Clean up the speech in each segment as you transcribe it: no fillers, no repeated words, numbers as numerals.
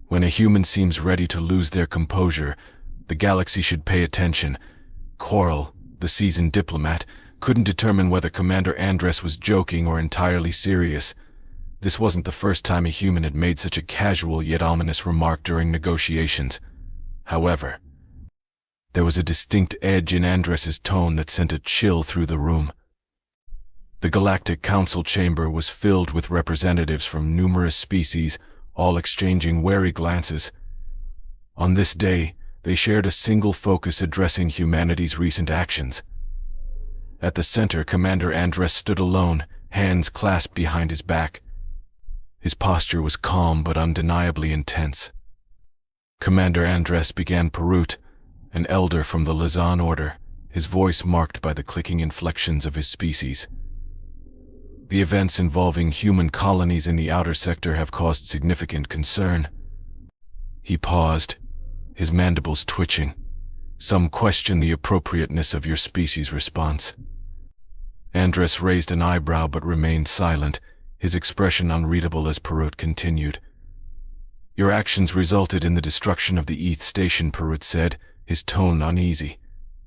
When a human seems ready to lose their composure, the galaxy should pay attention. Coral, the seasoned diplomat, couldn't determine whether Commander Andress was joking or entirely serious. This wasn't the first time a human had made such a casual yet ominous remark during negotiations. However, there was a distinct edge in Andress's tone that sent a chill through the room. The Galactic Council chamber was filled with representatives from numerous species, all exchanging wary glances. On this day, they shared a single focus addressing humanity's recent actions. At the center, Commander Andress stood alone, hands clasped behind his back. His posture was calm but undeniably intense. Commander Andress began Perut, an elder from the Lazan order, his voice marked by the clicking inflections of his species. The events involving human colonies in the outer sector have caused significant concern. He paused, his mandibles twitching. Some question the appropriateness of your species' response. Andress raised an eyebrow but remained silent, his expression unreadable as Perut continued. Your actions resulted in the destruction of the ETH station, Perut said, his tone uneasy.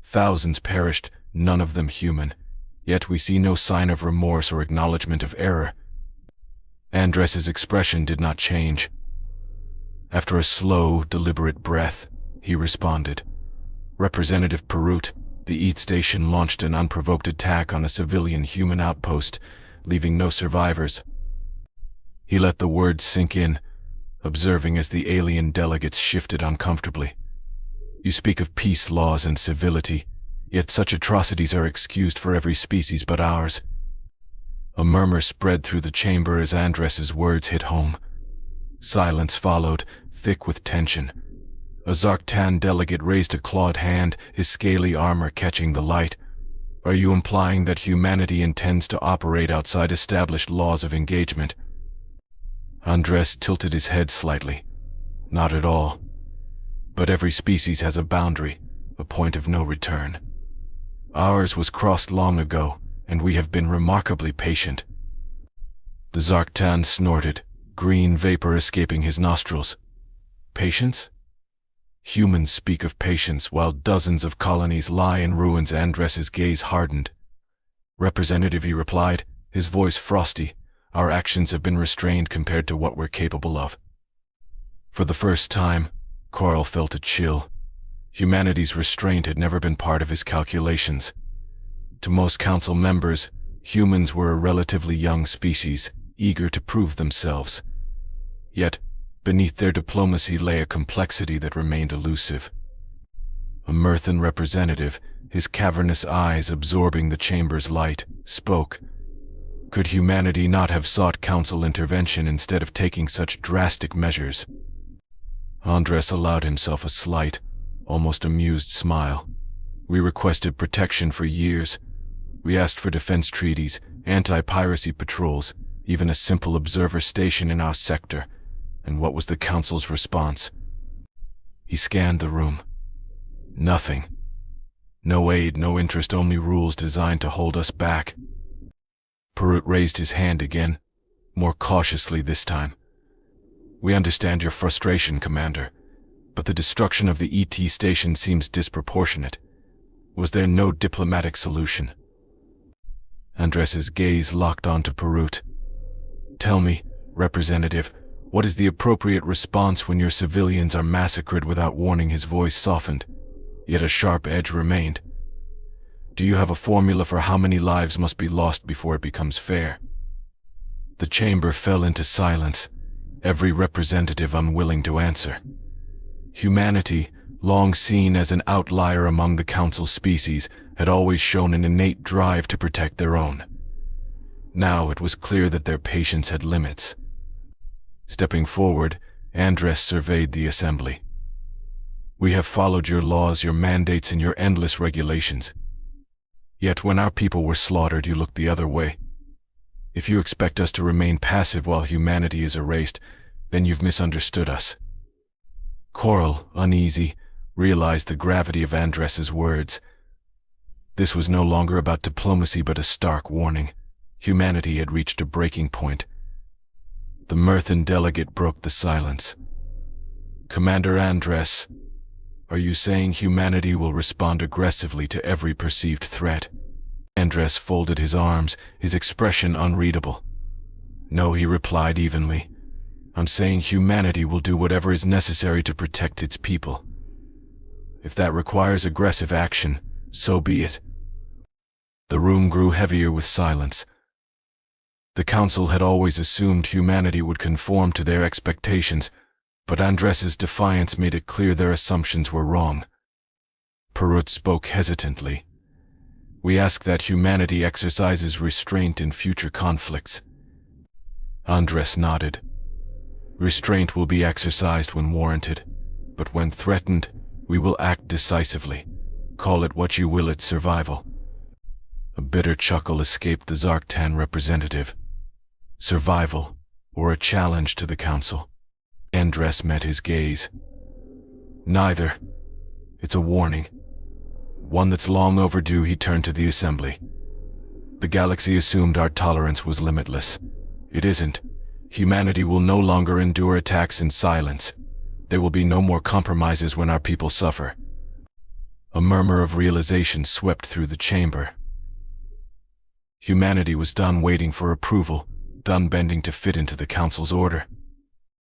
Thousands perished, none of them human. Yet we see no sign of remorse or acknowledgement of error. Andress's expression did not change. After a slow, deliberate breath, he responded. Representative Perut, the ETH station launched an unprovoked attack on a civilian human outpost, leaving no survivors. He let the words sink in, observing as the alien delegates shifted uncomfortably. You speak of peace laws and civility, yet such atrocities are excused for every species but ours. A murmur spread through the chamber as Andress's words hit home. Silence followed, thick with tension. A Zarktan delegate raised a clawed hand, his scaly armor catching the light. Are you implying that humanity intends to operate outside established laws of engagement? Andress tilted his head slightly. Not at all. But every species has a boundary, a point of no return. Ours was crossed long ago, and we have been remarkably patient. The Zarktan snorted, green vapor escaping his nostrils. Patience? Humans speak of patience while dozens of colonies lie in ruins. Andress's gaze hardened. Representative, he replied, his voice frosty, our actions have been restrained compared to what we're capable of. For the first time, Coral felt a chill. Humanity's restraint had never been part of his calculations. To most council members, humans were a relatively young species, eager to prove themselves. Yet, beneath their diplomacy lay a complexity that remained elusive. A Myrthan representative, his cavernous eyes absorbing the chamber's light, spoke. Could humanity not have sought council intervention instead of taking such drastic measures? Andress allowed himself a slight, almost amused smile. We requested protection for years. We asked for defense treaties, anti-piracy patrols, even a simple observer station in our sector. And what was the council's response? He scanned the room. Nothing. No aid, no interest, only rules designed to hold us back. Perut raised his hand again, more cautiously this time. We understand your frustration, Commander, but the destruction of the ET station seems disproportionate. Was there no diplomatic solution? Andress's gaze locked onto Perut. Tell me, Representative, what is the appropriate response when your civilians are massacred without warning? His voice softened, yet a sharp edge remained. Do you have a formula for how many lives must be lost before it becomes fair? The chamber fell into silence, every representative unwilling to answer. Humanity, long seen as an outlier among the council species, had always shown an innate drive to protect their own. Now it was clear that their patience had limits. Stepping forward, Andress surveyed the assembly. We have followed your laws, your mandates, and your endless regulations. Yet when our people were slaughtered, you looked the other way. If you expect us to remain passive while humanity is erased, then you've misunderstood us. Coral, uneasy, realized the gravity of Andress's words. This was no longer about diplomacy but a stark warning. Humanity had reached a breaking point. The Myrthan delegate broke the silence. Commander Andres, are you saying humanity will respond aggressively to every perceived threat? Andres folded his arms, his expression unreadable. No, he replied evenly. I'm saying humanity will do whatever is necessary to protect its people. If that requires aggressive action, so be it. The room grew heavier with silence. The council had always assumed humanity would conform to their expectations, but Andres's defiance made it clear their assumptions were wrong. Perut spoke hesitantly. We ask that humanity exercises restraint in future conflicts. Andres nodded. Restraint will be exercised when warranted, but when threatened, we will act decisively. Call it what you will, it's survival. A bitter chuckle escaped the Zarktan representative. Survival, or a challenge to the council? Andres met his gaze. Neither. It's a warning. One that's long overdue. He turned to the assembly. The galaxy assumed our tolerance was limitless. It isn't. Humanity will no longer endure attacks in silence. There will be no more compromises when our people suffer. A murmur of realization swept through the chamber. Humanity was done waiting for approval, done bending to fit into the council's order.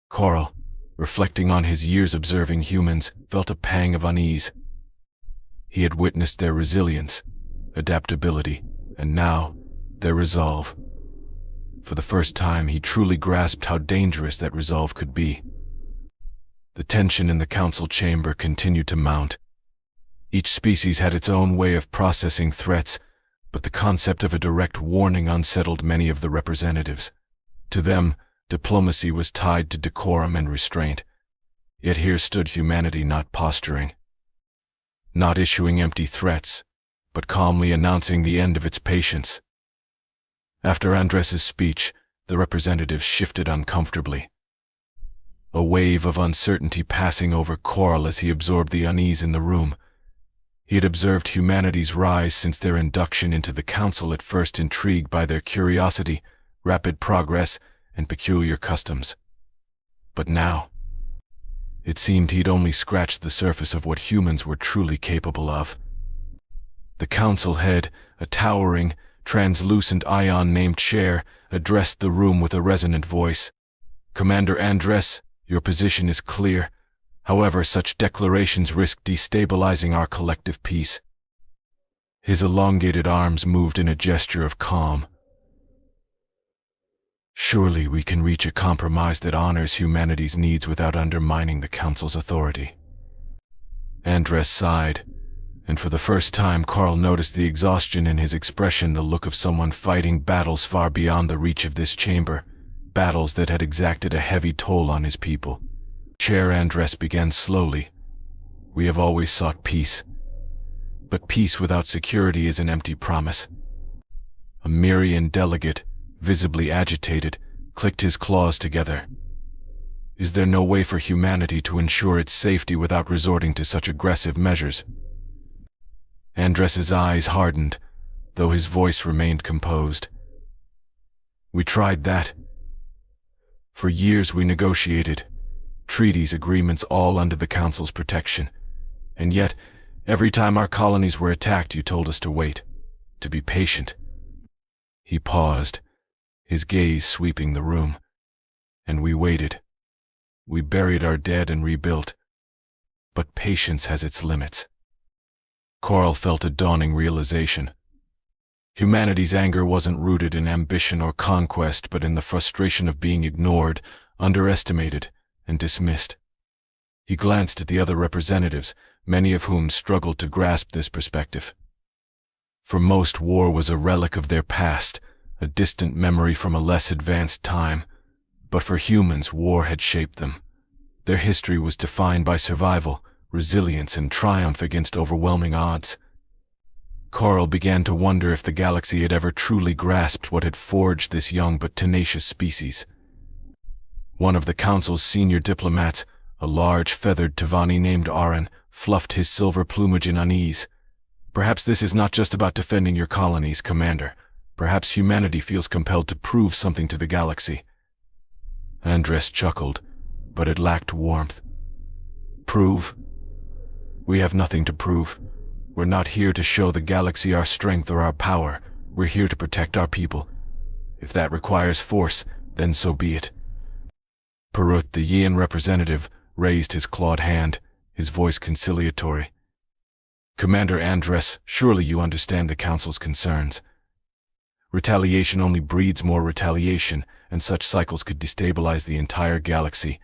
Coral, reflecting on his years observing humans, felt a pang of unease. He had witnessed their resilience, adaptability, and now, their resolve. For the first time, he truly grasped how dangerous that resolve could be. The tension in the council chamber continued to mount. Each species had its own way of processing threats, but the concept of a direct warning unsettled many of the representatives. To them, diplomacy was tied to decorum and restraint. Yet here stood humanity not posturing, not issuing empty threats, but calmly announcing the end of its patience. After Andres's speech, the representatives shifted uncomfortably. A wave of uncertainty passing over Coral as he absorbed the unease in the room. He had observed humanity's rise since their induction into the council, at first intrigued by their curiosity, rapid progress, and peculiar customs. But now, it seemed he'd only scratched the surface of what humans were truly capable of. The council head, a towering, translucent ion-named chair, addressed the room with a resonant voice. Commander Andres, your position is clear. However, such declarations risk destabilizing our collective peace. His elongated arms moved in a gesture of calm. Surely we can reach a compromise that honors humanity's needs without undermining the council's authority. Andres sighed, and for the first time Carl noticed the exhaustion in his expression, the look of someone fighting battles far beyond the reach of this chamber, battles that had exacted a heavy toll on his people. Chair Andres began slowly. We have always sought peace. But peace without security is an empty promise. A Mirian delegate, visibly agitated, clicked his claws together. Is there no way for humanity to ensure its safety without resorting to such aggressive measures? Andres's eyes hardened, though his voice remained composed. We tried that. For years we negotiated. Treaties, agreements, all under the council's protection. And yet, every time our colonies were attacked, you told us to wait, to be patient. He paused, his gaze sweeping the room. And we waited. We buried our dead and rebuilt. But patience has its limits. Coral felt a dawning realization. Humanity's anger wasn't rooted in ambition or conquest, but in the frustration of being ignored, underestimated, and dismissed. He glanced at the other representatives, many of whom struggled to grasp this perspective. For most, war was a relic of their past, a distant memory from a less advanced time. But for humans, war had shaped them. Their history was defined by survival, resilience, and triumph against overwhelming odds. Carl began to wonder if the galaxy had ever truly grasped what had forged this young but tenacious species. One of the council's senior diplomats, a large feathered Tavani named Aran, fluffed his silver plumage in unease. Perhaps this is not just about defending your colonies, Commander. Perhaps humanity feels compelled to prove something to the galaxy. Andres chuckled, but it lacked warmth. Prove? We have nothing to prove. We're not here to show the galaxy our strength or our power. We're here to protect our people. If that requires force, then so be it. Perut, the Yian representative, raised his clawed hand, his voice conciliatory. Commander Andress, surely you understand the Council's concerns. Retaliation only breeds more retaliation, and such cycles could destabilize the entire galaxy.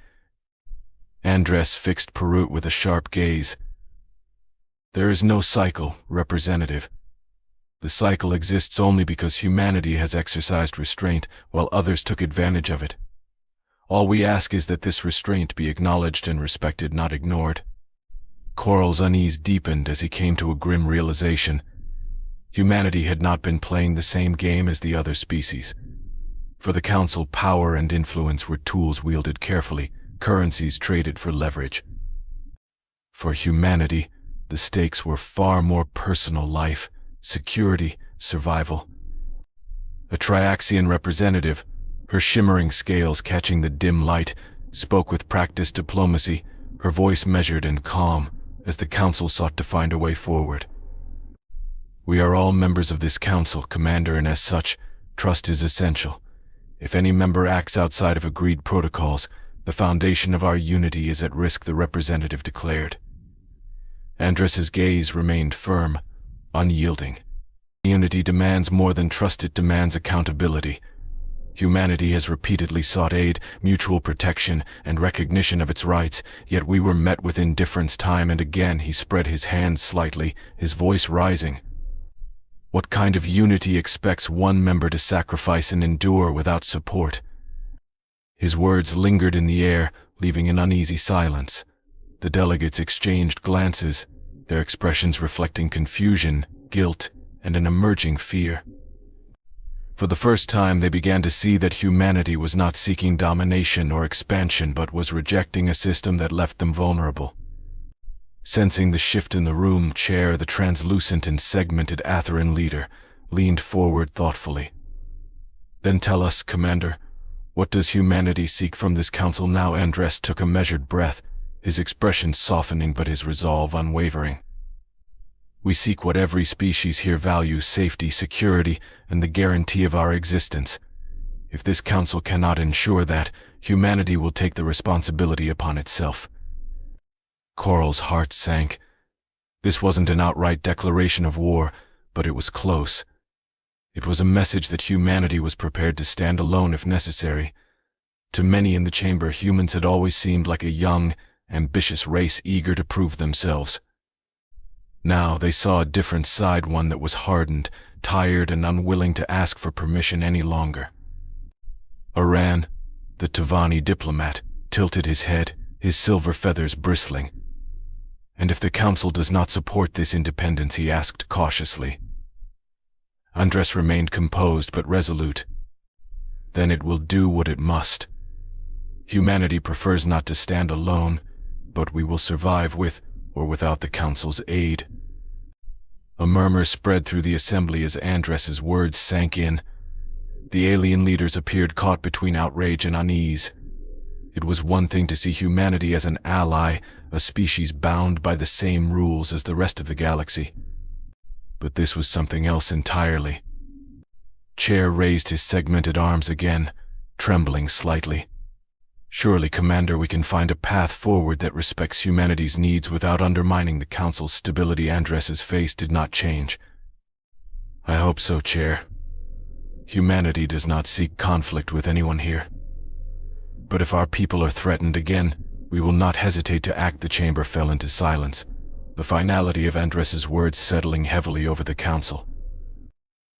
Andress fixed Perut with a sharp gaze. There is no cycle, representative. The cycle exists only because humanity has exercised restraint while others took advantage of it. All we ask is that this restraint be acknowledged and respected, not ignored. Coral's unease deepened as he came to a grim realization. Humanity had not been playing the same game as the other species. For the Council, power and influence were tools wielded carefully, currencies traded for leverage. For humanity, the stakes were far more personal: life, security, survival. A Triaxian representative, her shimmering scales catching the dim light, spoke with practiced diplomacy, her voice measured and calm, as the Council sought to find a way forward. We are all members of this Council, Commander, and as such, trust is essential. If any member acts outside of agreed protocols, the foundation of our unity is at risk, the representative declared. Andress's gaze remained firm, unyielding. Unity demands more than trust, it demands accountability. Humanity has repeatedly sought aid, mutual protection, and recognition of its rights, yet we were met with indifference time and again. He spread his hands slightly, his voice rising. What kind of unity expects one member to sacrifice and endure without support? His words lingered in the air, leaving an uneasy silence. The delegates exchanged glances, their expressions reflecting confusion, guilt, and an emerging fear. For the first time, they began to see that humanity was not seeking domination or expansion, but was rejecting a system that left them vulnerable. Sensing the shift in the room, Chair, the translucent and segmented Atheran leader, leaned forward thoughtfully. Then tell us, Commander, what does humanity seek from this Council now? Andress took a measured breath, his expression softening but his resolve unwavering. We seek what every species here values: safety, security, and the guarantee of our existence. If this Council cannot ensure that, humanity will take the responsibility upon itself. Coral's heart sank. This wasn't an outright declaration of war, but it was close. It was a message that humanity was prepared to stand alone if necessary. To many in the chamber, humans had always seemed like a young, ambitious race eager to prove themselves. Now they saw a different side, one that was hardened, tired, and unwilling to ask for permission any longer. Aran, the Tavani diplomat, tilted his head, his silver feathers bristling. And if the Council does not support this independence, he asked cautiously. Andress remained composed but resolute. Then it will do what it must. Humanity prefers not to stand alone, but we will survive with or without the Council's aid. A murmur spread through the assembly as Andress's words sank in. The alien leaders appeared caught between outrage and unease. It was one thing to see humanity as an ally, a species bound by the same rules as the rest of the galaxy. But this was something else entirely. Chair raised his segmented arms again, trembling slightly. Surely, Commander, we can find a path forward that respects humanity's needs without undermining the Council's stability. Andress's face did not change. I hope so, Chair. Humanity does not seek conflict with anyone here. But if our people are threatened again, we will not hesitate to act. The chamber fell into silence, the finality of Andress's words settling heavily over the Council.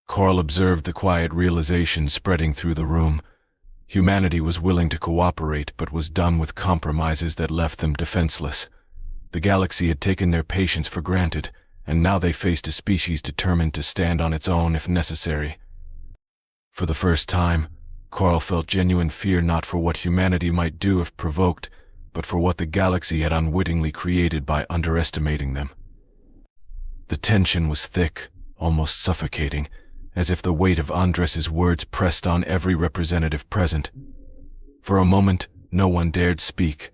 Coral observed the quiet realization spreading through the room. Humanity was willing to cooperate, but was done with compromises that left them defenseless. The galaxy had taken their patience for granted, and now they faced a species determined to stand on its own if necessary. For the first time, Coral felt genuine fear, not for what humanity might do if provoked, but for what the galaxy had unwittingly created by underestimating them. The tension was thick, almost suffocating, as if the weight of Andress's words pressed on every representative present. For a moment, no one dared speak.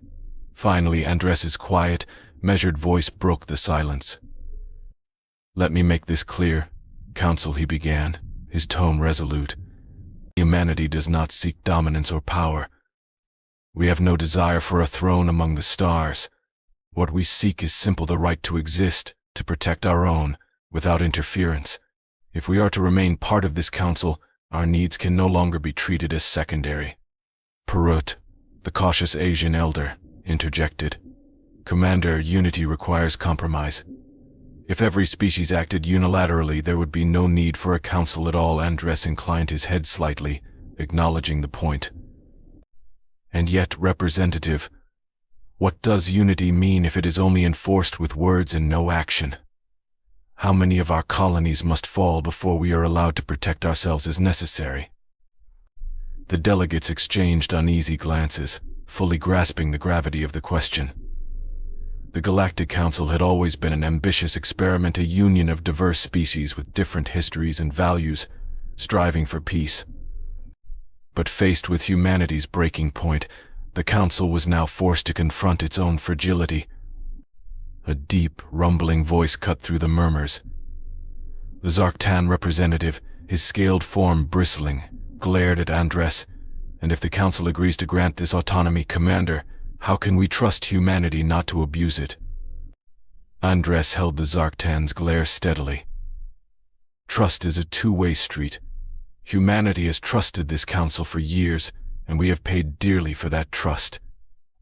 Finally, Andres's quiet, measured voice broke the silence. "Let me make this clear, Council," he began, his tone resolute. "Humanity does not seek dominance or power. We have no desire for a throne among the stars. What we seek is simple the right to exist, to protect our own, without interference. If we are to remain part of this council, our needs can no longer be treated as secondary." Perut, the cautious Asian elder, interjected. "Commander, unity requires compromise. If every species acted unilaterally, there would be no need for a council at all." Andres inclined his head slightly, acknowledging the point. "And yet, Representative, what does unity mean if it is only enforced with words and no action? How many of our colonies must fall before we are allowed to protect ourselves as necessary?" The delegates exchanged uneasy glances, fully grasping the gravity of the question. The Galactic Council had always been an ambitious experiment, a union of diverse species with different histories and values, striving for peace. But faced with humanity's breaking point, the Council was now forced to confront its own fragility. A deep, rumbling voice cut through the murmurs. The Zarktan representative, his scaled form bristling, glared at Andres. "And if the Council agrees to grant this autonomy, Commander, how can we trust humanity not to abuse it?" Andres held the Zarktan's glare steadily. "Trust is a two-way street. Humanity has trusted this council for years, and we have paid dearly for that trust.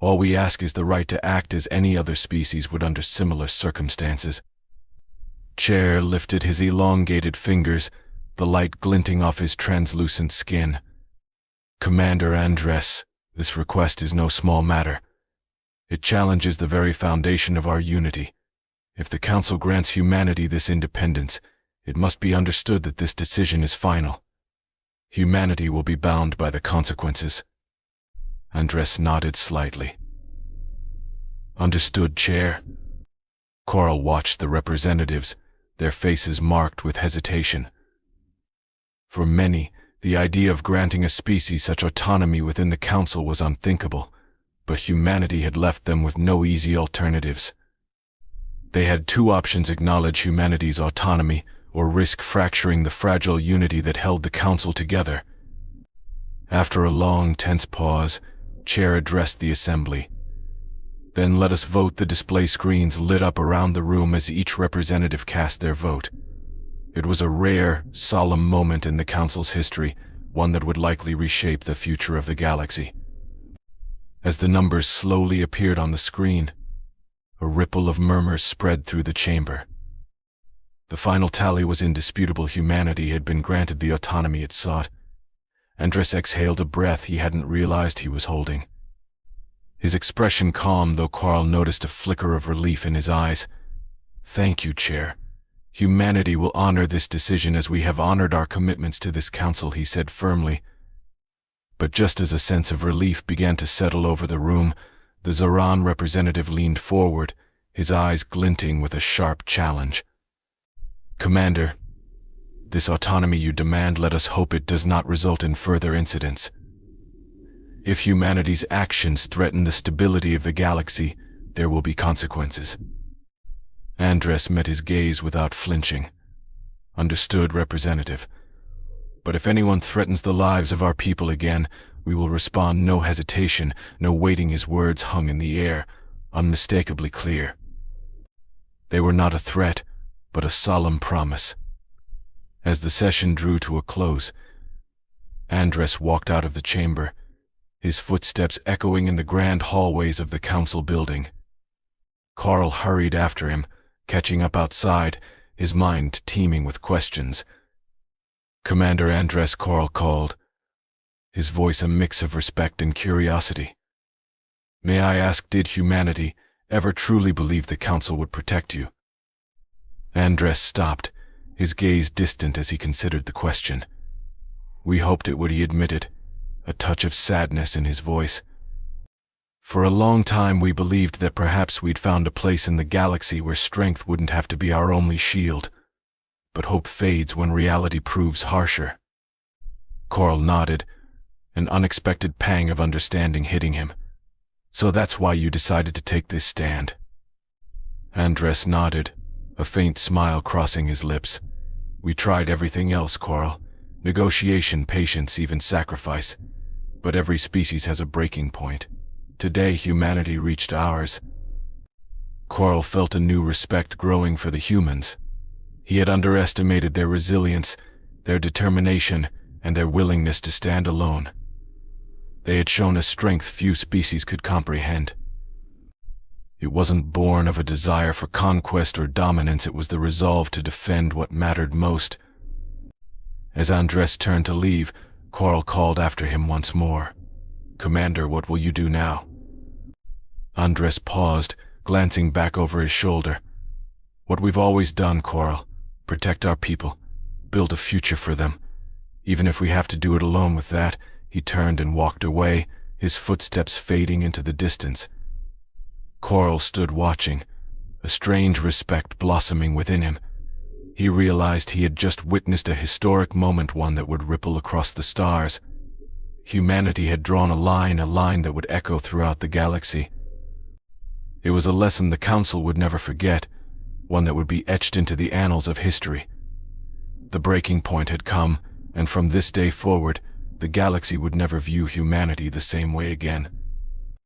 All we ask is the right to act as any other species would under similar circumstances." Chair lifted his elongated fingers, the light glinting off his translucent skin. "Commander Andres, this request is no small matter. It challenges the very foundation of our unity. If the Council grants humanity this independence, it must be understood that this decision is final. Humanity will be bound by the consequences." Andres nodded slightly. "Understood, Chair." Coral watched the representatives, their faces marked with hesitation. For many, the idea of granting a species such autonomy within the Council was unthinkable, but humanity had left them with no easy alternatives. They had two options: acknowledge humanity's autonomy, or risk fracturing the fragile unity that held the Council together. After a long, tense pause, Chair addressed the assembly. "Then let us vote." The display screens lit up around the room as each representative cast their vote. It was a rare, solemn moment in the Council's history, one that would likely reshape the future of the galaxy. As the numbers slowly appeared on the screen, a ripple of murmurs spread through the chamber. The final tally was indisputable: humanity had been granted the autonomy it sought. Andres exhaled a breath he hadn't realized he was holding. His expression calm, though Carl noticed a flicker of relief in his eyes. "Thank you, Chair. Humanity will honor this decision as we have honored our commitments to this council," he said firmly. But just as a sense of relief began to settle over the room, the Zoran representative leaned forward, his eyes glinting with a sharp challenge. "Commander, this autonomy you demand, let us hope it does not result in further incidents. If humanity's actions threaten the stability of the galaxy, there will be consequences." Andres met his gaze without flinching. "Understood, Representative. But if anyone threatens the lives of our people again, we will respond, no hesitation, no waiting." His words hung in the air, unmistakably clear. They were not a threat, but a solemn promise. As the session drew to a close, Andres walked out of the chamber, his footsteps echoing in the grand hallways of the council building. Carl hurried after him, catching up outside, his mind teeming with questions. "Commander Andres," Carl called, his voice a mix of respect and curiosity. "May I ask, did humanity ever truly believe the council would protect you?" Andres stopped, his gaze distant as he considered the question. "We hoped it would," he admitted, a touch of sadness in his voice. "For a long time we believed that perhaps we'd found a place in the galaxy where strength wouldn't have to be our only shield. But hope fades when reality proves harsher." Carl nodded, an unexpected pang of understanding hitting him. So that's why you decided to take this stand. Andres nodded, a faint smile crossing his lips. We tried everything else, Coral. Negotiation, patience, even sacrifice. But every species has a breaking point. Today, humanity reached ours. Coral felt a new respect growing for the humans. He had underestimated their resilience, their determination, and their willingness to stand alone. They had shown a strength few species could comprehend. It wasn't born of a desire for conquest or dominance, it was the resolve to defend what mattered most. As Andres turned to leave, Coral called after him once more. "Commander, what will you do now?" Andres paused, glancing back over his shoulder. "What we've always done, Coral. Protect our people. Build a future for them. Even if we have to do it alone with that." He turned and walked away, his footsteps fading into the distance. Coral stood watching, a strange respect blossoming within him. He realized he had just witnessed a historic moment, one that would ripple across the stars. Humanity had drawn a line that would echo throughout the galaxy. It was a lesson the Council would never forget, one that would be etched into the annals of history. The breaking point had come, and from this day forward, the galaxy would never view humanity the same way again.